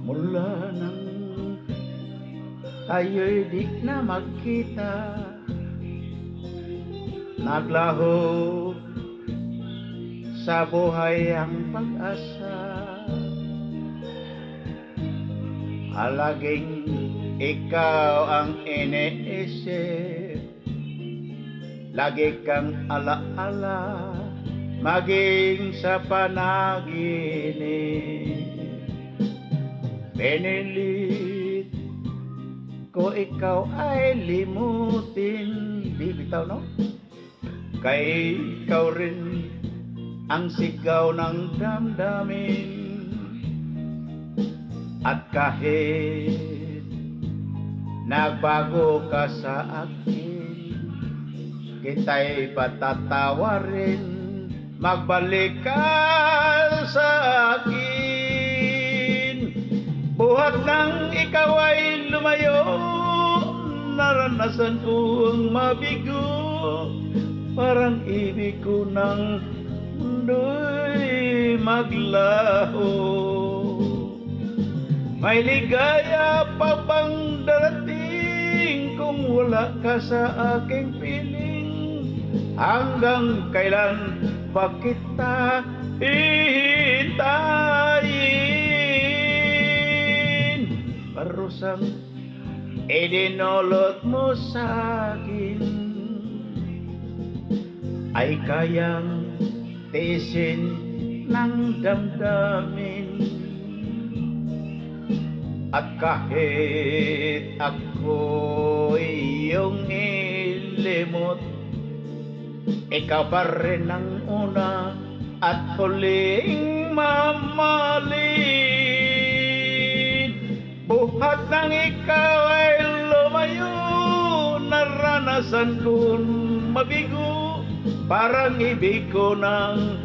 Mula nang tayo'y di na magkita, naglaho sa buhay ang pag-asa. Palaging ikaw ang iniisip, lagi kang alaala, maging sa panaginip. Pinilit ko ikaw ay limutin, di bitaw no? Kay ikaw rin ang sigaw ng damdamin. At kahit nagbago ka sa akin, kita'y patatawarin, magbalik ka sa akin. Buhat nang ikaw ay lumayo, naranasan ko ang mabigo, parang ibig ko ng mundo'y maglaho. May ligaya pa bang darating kung wala ka sa aking piling? Hanggang kailan pa kita hihintayin? Parusang idinulot mo sa akin ay kayang tiisin ng damdamin. At kahit ako iyong ilimot, ikaw pa rin ang una at huling mamahalin. Buhat nang ikaw ay lumayo, naranasan kong mabigo, parang ibig ko ng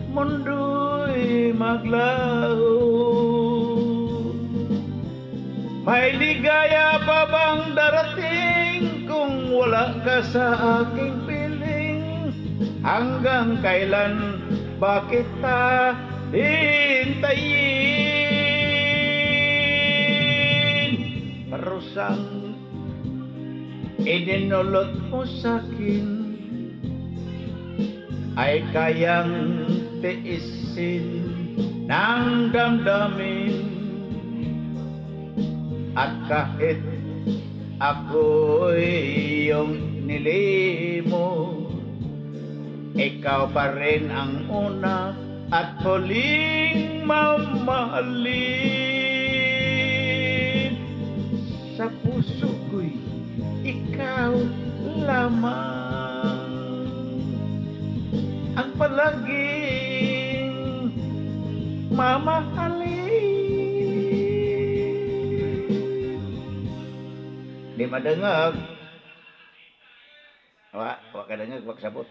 mundo'y maglaho. May ligaya pa bang darating kung wala ka sa aking piling? Hanggang kailan ba kita hintayin? Parusang idinulot mo sa'kin ay kayang tiisin ng damdamin. At kahit ako'y iyong nilimot, ikaw pa rin ang una at huling mamahalin. Sa puso ko'y ikaw lamang ang palaging mamahalin. Di madengag. Wa kadangag, wag sabot.